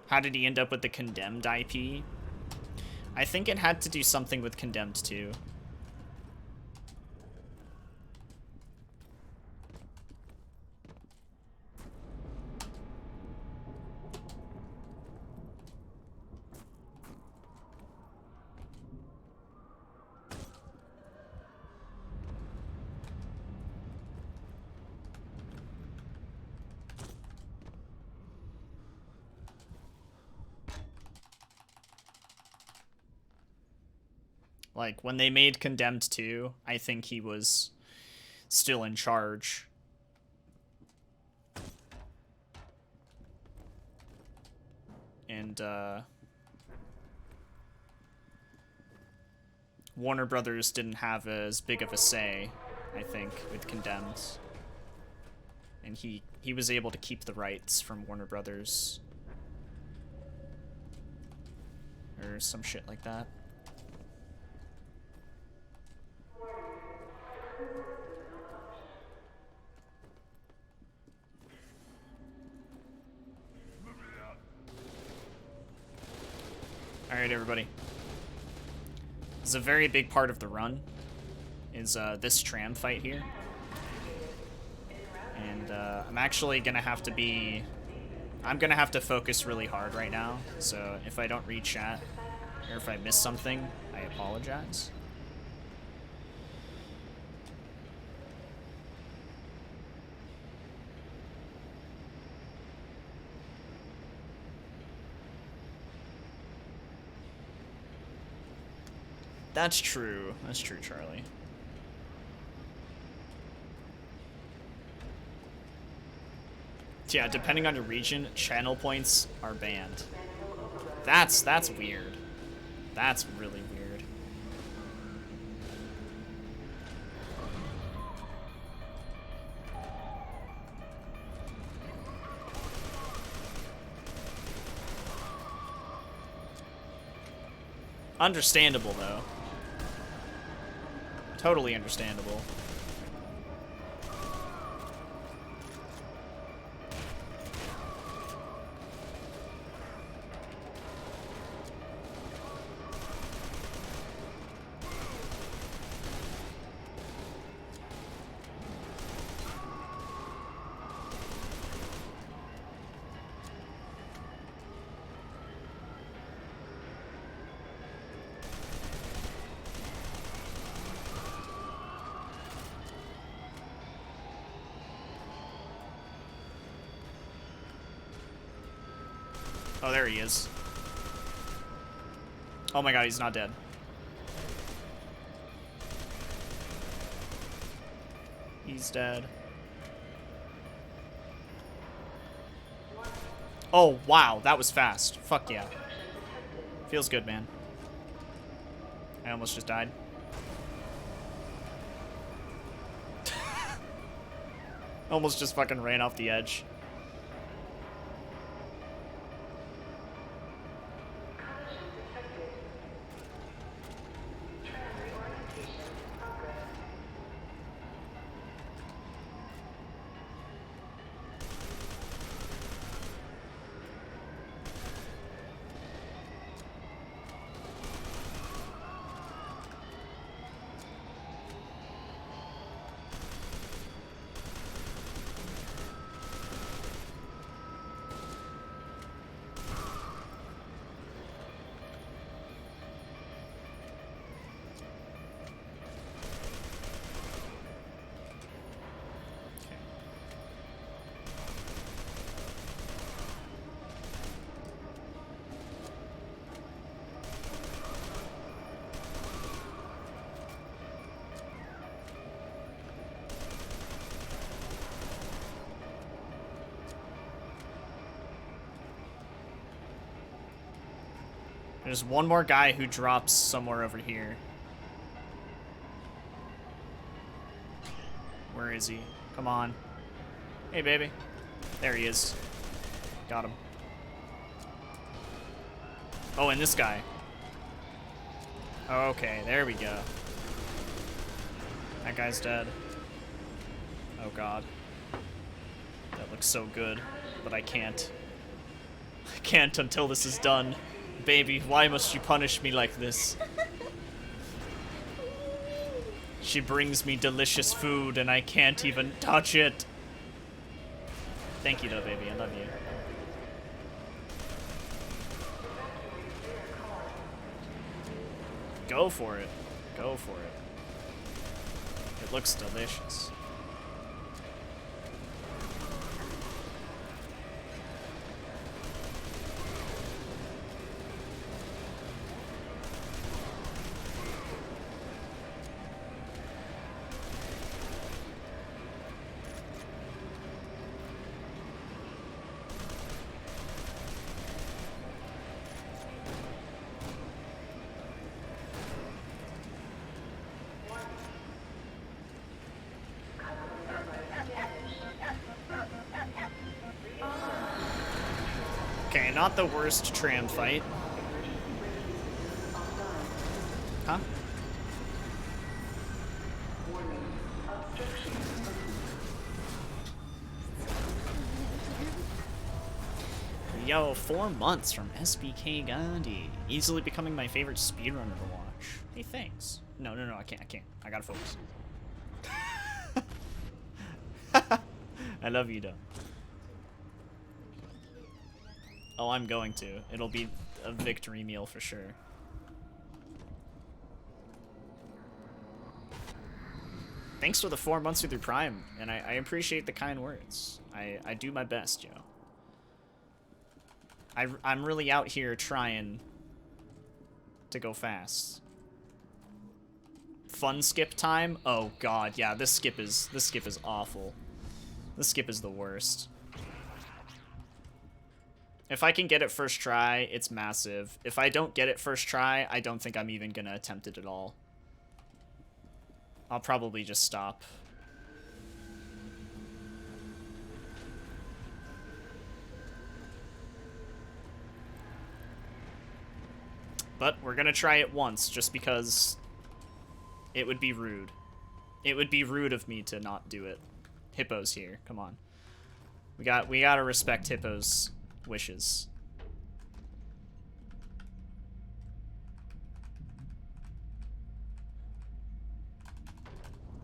How did he end up with the Condemned IP? I think it had to do something with Condemned 2. Like, when they made Condemned 2, I think he was still in charge. And, Warner Brothers didn't have as big of a say, I think, with Condemned. And he was able to keep the rights from Warner Brothers. Or some shit like that. Alright, everybody. This is a very big part of the run, is this tram fight here. And I'm actually gonna have to be... I'm gonna have to focus really hard right now, so if I don't read chat, or if I miss something, I apologize. That's true. That's true, Charlie. Yeah, depending on your region, channel points are banned. That's weird. That's really weird. Understandable, though. Totally understandable. Oh, there he is. Oh my god, he's not dead. He's dead. Oh, wow, that was fast. Fuck yeah. Feels good, man. I almost just died. Almost just fucking ran off the edge. There's one more guy who drops somewhere over here. Where is he? Come on. Hey, baby. There he is. Got him. Oh, and this guy. Okay, there we go. That guy's dead. Oh god. That looks so good, but I can't. I can't until this is done. Baby, why must you punish me like this? She brings me delicious food and I can't even touch it. Thank you though, baby. I love you. Go for it. Go for it. It looks delicious. Okay, not the worst tram fight. Huh? Yo, 4 months from SBK Gandhi. Easily becoming my favorite speedrunner to watch. Hey, thanks. No, I can't. I gotta focus. I love you, though. Oh, I'm going to. It'll be a victory meal for sure. Thanks for the 4 months with your Prime, and I appreciate the kind words. I do my best, yo. I'm really out here trying to go fast. Fun skip time? Oh god, yeah, this skip is awful. This skip is the worst. If I can get it first try, it's massive. If I don't get it first try, I don't think I'm even gonna attempt it at all. I'll probably just stop. But we're gonna try it once, just because it would be rude. It would be rude of me to not do it. Hippo's here, come on. We gotta respect Hippo's wishes.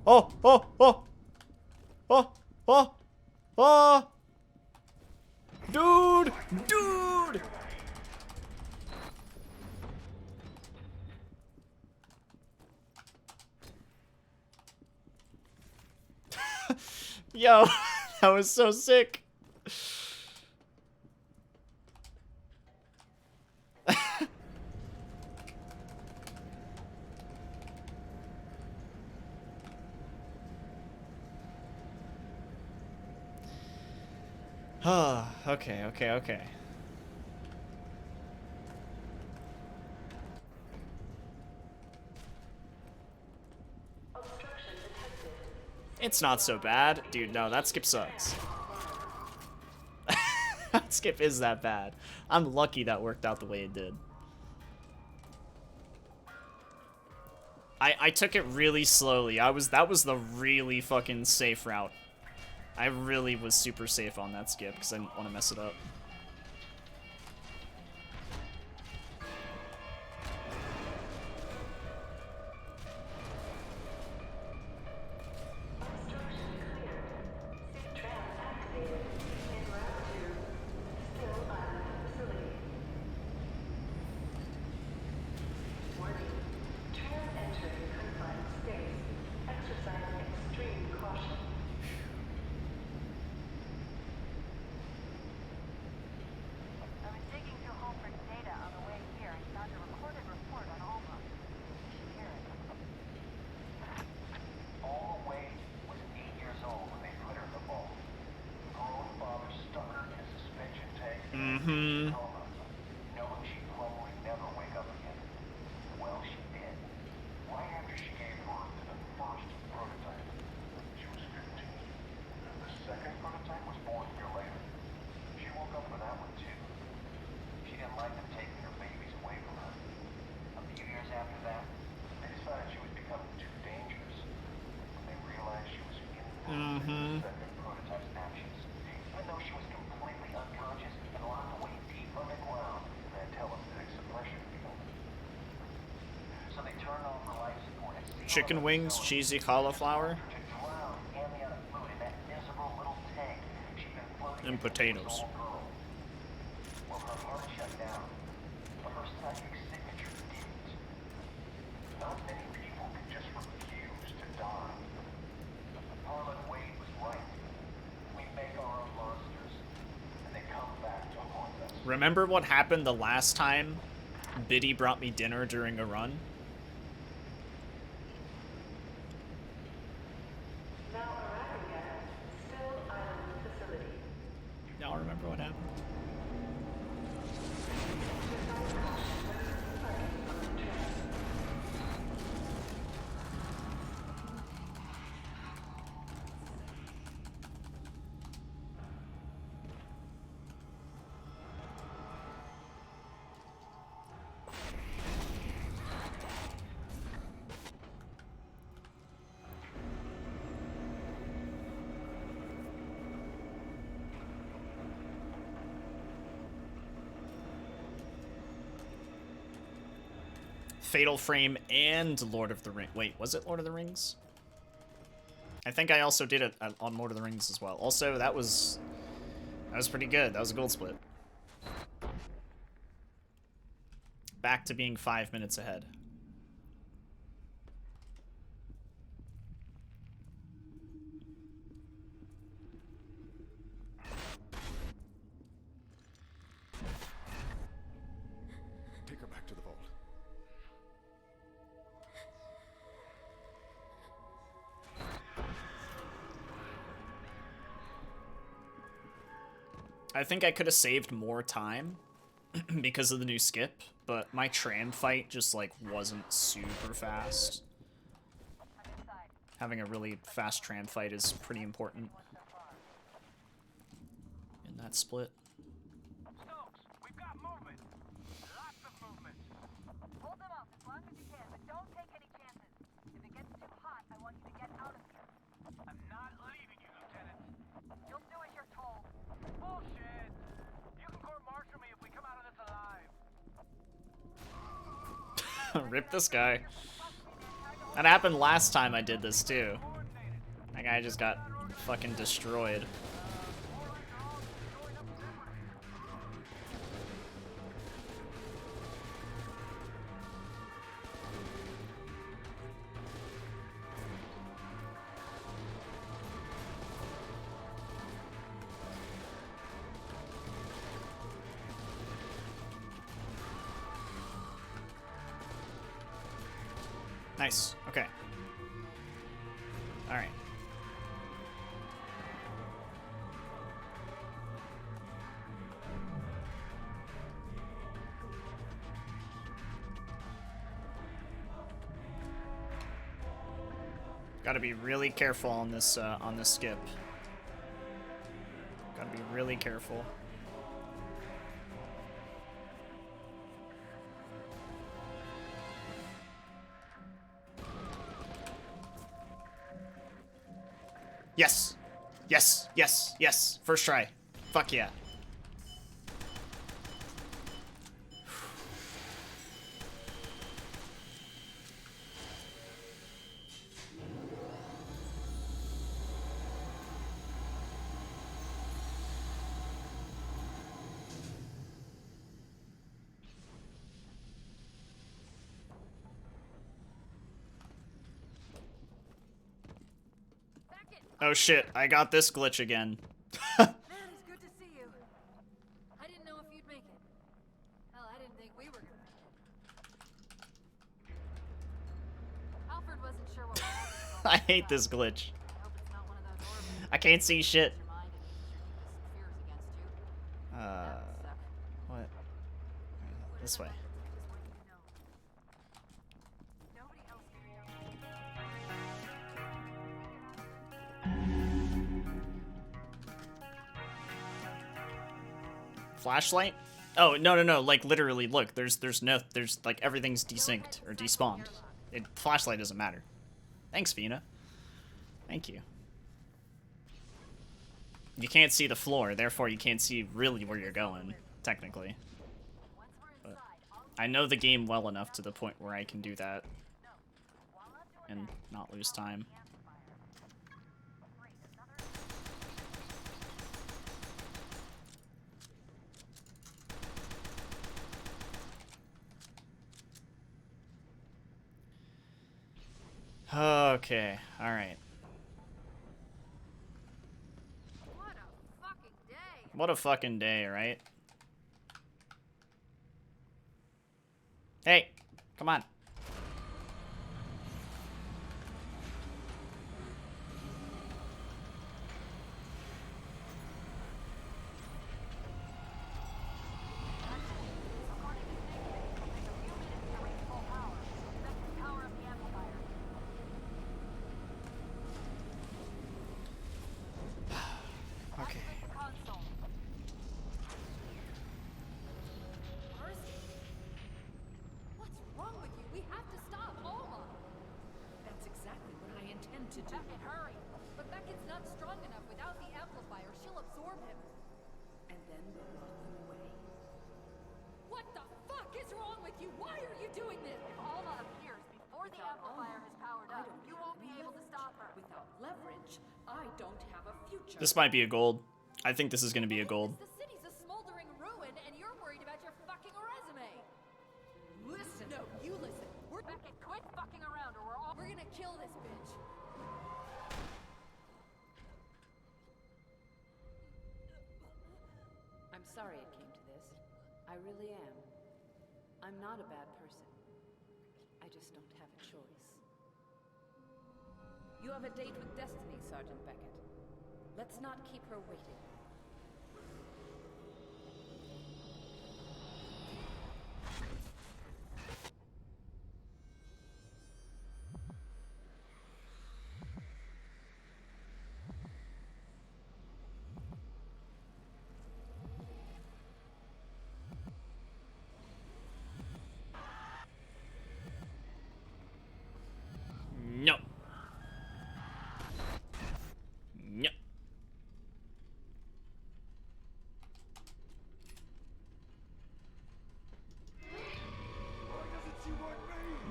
Oh! Oh! Oh! Oh! Oh! Oh! Dude! Dude! Yo, that was so sick. Okay. It's not so bad. Dude, no, that skip sucks. That skip is that bad. I'm lucky that worked out the way it did. I took it really slowly. That was the really fucking safe route. I really was super safe on that skip because I didn't want to mess it up. Mm-hmm. Knowing she'd probably never wake up again. Well, she did. Right after she gave birth to the first prototype. She was 15. The second prototype Chicken wings, cheesy cauliflower, and potatoes. Well, her heart shut down, but her psychic signature didn't. Not many people can just refuse to die. Harlan Wade was right. We make our own monsters, and they come back to haunt us. Remember what happened the last time Biddy brought me dinner during a run? Y'all remember what happened? Fatal Frame and Lord of the Rings. Wait, was it Lord of the Rings? I think I also did it on Lord of the Rings as well. Also, that was pretty good. That was a gold split. Back to being 5 minutes ahead. Take her back to the vault. I think I could have saved more time because of the new skip, but my Tran fight just, like, wasn't super fast. Having a really fast Tran fight is pretty important in that split. Stokes, we've got movement. Lots of movement. Hold them off as long as you can, but don't take any chances. If it gets too hot, I want you to get out of here. I'm not leaving you, Lieutenant. You'll do as you're told. Bullshit. You can court-martial me if we come out of this alive. Rip this guy. That happened last time I did this too. That guy just got fucking destroyed. Nice. Okay. All right. Gotta be really careful on this skip. Gotta be really careful. Yes! Yes! Yes! Yes! First try. Fuck yeah. Oh shit, I got this glitch again. Man, it's good to see you. I didn't know if you'd make it. Hell, I didn't think we were gonna make it. Alfred wasn't sure what would happen. I hate this glitch. I hope it's not one of those orbs. I can't see shit. Your mind and make sure these fears against you. That would suck. What? This way. Nobody else can know. Flashlight? Oh, no. Like, literally, look, there's like, everything's desynced, or despawned. Flashlight doesn't matter. Thanks, Vina. Thank you. You can't see the floor, therefore you can't see really where you're going, technically. But I know the game well enough to the point where I can do that. While I'm doing and not lose time. Okay, alright. What a fucking day. What a fucking day, right? Hey, come on. Okay. What's wrong with you? We have to stop Alma. That's exactly what I intend to do. Beckett, hurry. But Beckett's not strong enough. Without the amplifier, she'll absorb him. And then we'll lock them away. What the fuck is wrong with you? Why are you doing this? If Alma appears before the amplifier has powered up, you won't be able to stop her. Without leverage, I don't have a future. This might be a gold. I think this is gonna be a gold. The city's a smoldering ruin, and you're worried about your fucking resume. Listen. No, you listen. Beckett, quit fucking around or We're gonna kill this bitch. I'm sorry it came to this. I really am. I'm not a bad person. I just don't have a choice. You have a date with Destiny, Sergeant Beckett. Let's not keep her waiting. No. No.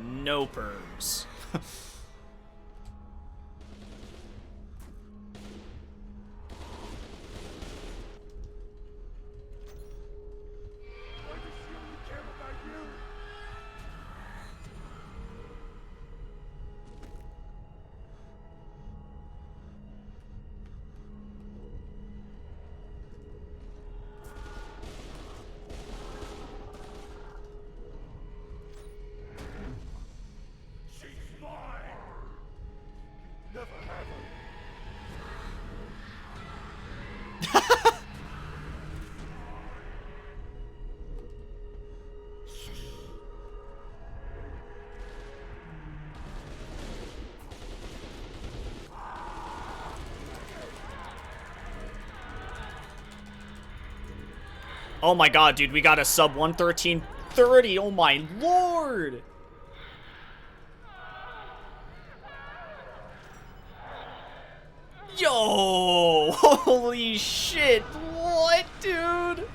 No perms. Oh my god, dude, we got a sub 113.30. Oh my lord. Yo, holy shit. What, dude?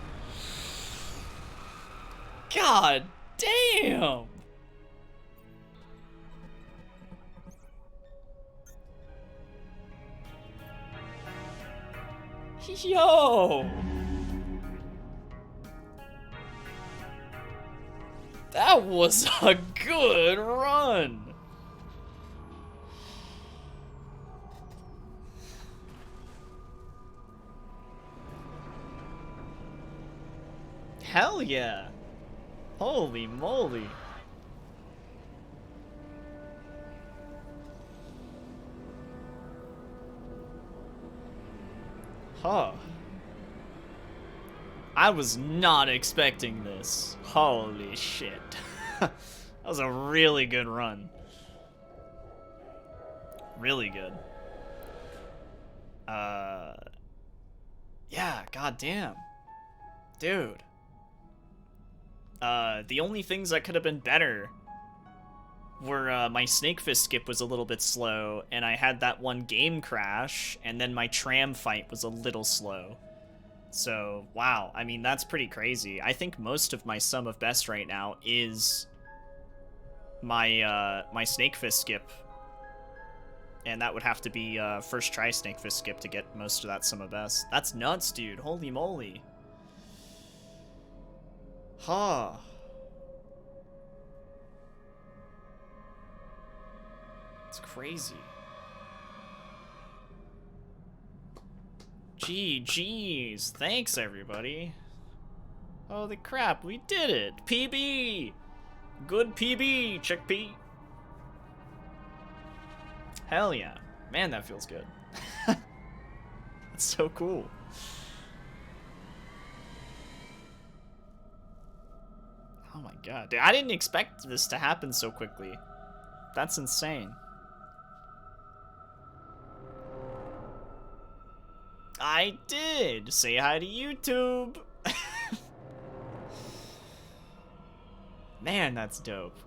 God damn. Yo. That was a good run. Hell yeah. Holy moly. Huh. I was not expecting this. Holy shit. That was a really good run. Really good. Yeah, goddamn. Dude. The only things that could have been better were my Snake Fist skip was a little bit slow, and I had that one game crash, and then my tram fight was a little slow. So, wow, I mean, that's pretty crazy. I think most of my sum of best right now is my my Snake Fist skip And that would have to be first try Snakefish skip to get most of that sum of best. That's nuts, dude. Holy moly. Huh. It's crazy. GG's. Thanks, everybody. Holy crap, we did it. PB. Good PB, check P. Hell yeah. Man, that feels good. That's so cool. Oh my god. Dude, I didn't expect this to happen so quickly. That's insane. I did! Say hi to YouTube! Man, that's dope.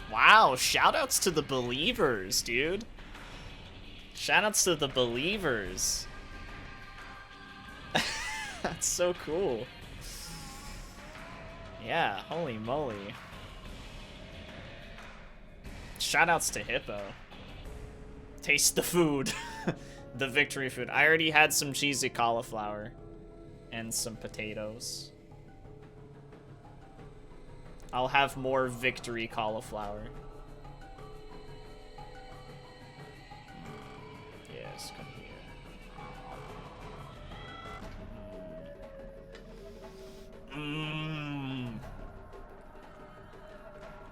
Wow, shoutouts to the believers, dude. Shoutouts to the believers. That's so cool. Yeah, holy moly. Shoutouts to Hippo. Taste the food. The victory food. I already had some cheesy cauliflower and some potatoes. I'll have more victory cauliflower. Yes, come here. Mmm.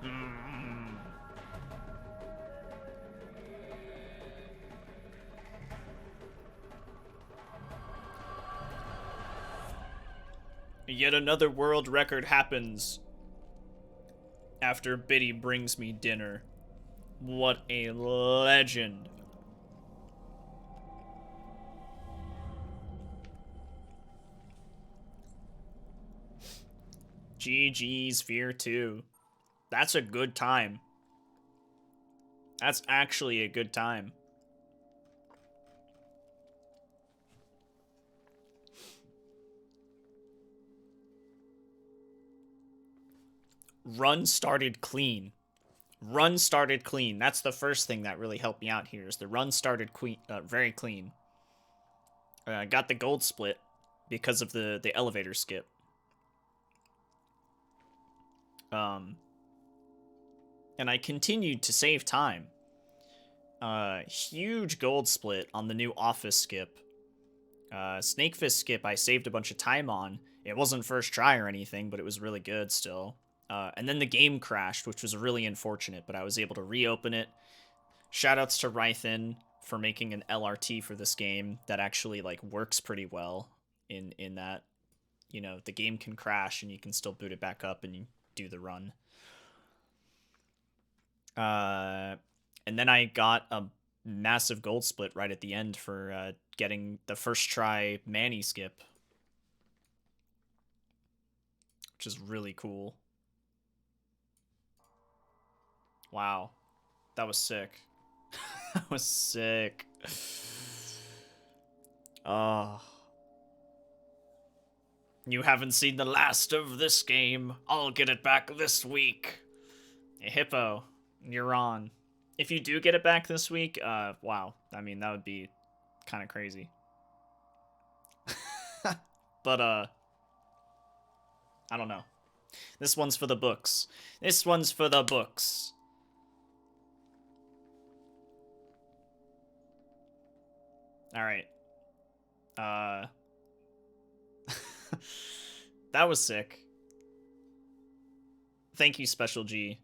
Mmm. Yet another world record happens after Biddy brings me dinner. What a legend. GG's F.E.A.R 2. That's a good time. That's actually a good time. Run started clean. Run started clean. That's the first thing that really helped me out here, is the run started very clean. Got the gold split because of the elevator skip. And I continued to save time. Huge gold split on the new office skip. Snakefish skip I saved a bunch of time on. It wasn't first try or anything, but it was really good still. And then the game crashed, which was really unfortunate, but I was able to reopen it. Shoutouts to Rythin for making an LRT for this game that actually like works pretty well in that, you know, the game can crash and you can still boot it back up and you do the run. And then I got a massive gold split right at the end for getting the first try Manny skip, which is really cool. Wow, that was sick. That was sick. Oh. You haven't seen the last of this game. I'll get it back this week. Hey, Hippo, you're on. If you do get it back this week, wow. I mean, that would be kind of crazy. But, I don't know. This one's for the books. This one's for the books. Alright. That was sick. Thank you, Special G.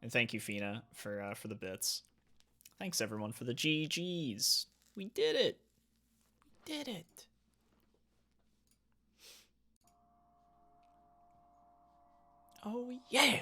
And thank you, Fina, for the bits. Thanks, everyone, for the GGs. We did it. We did it. Oh, yeah.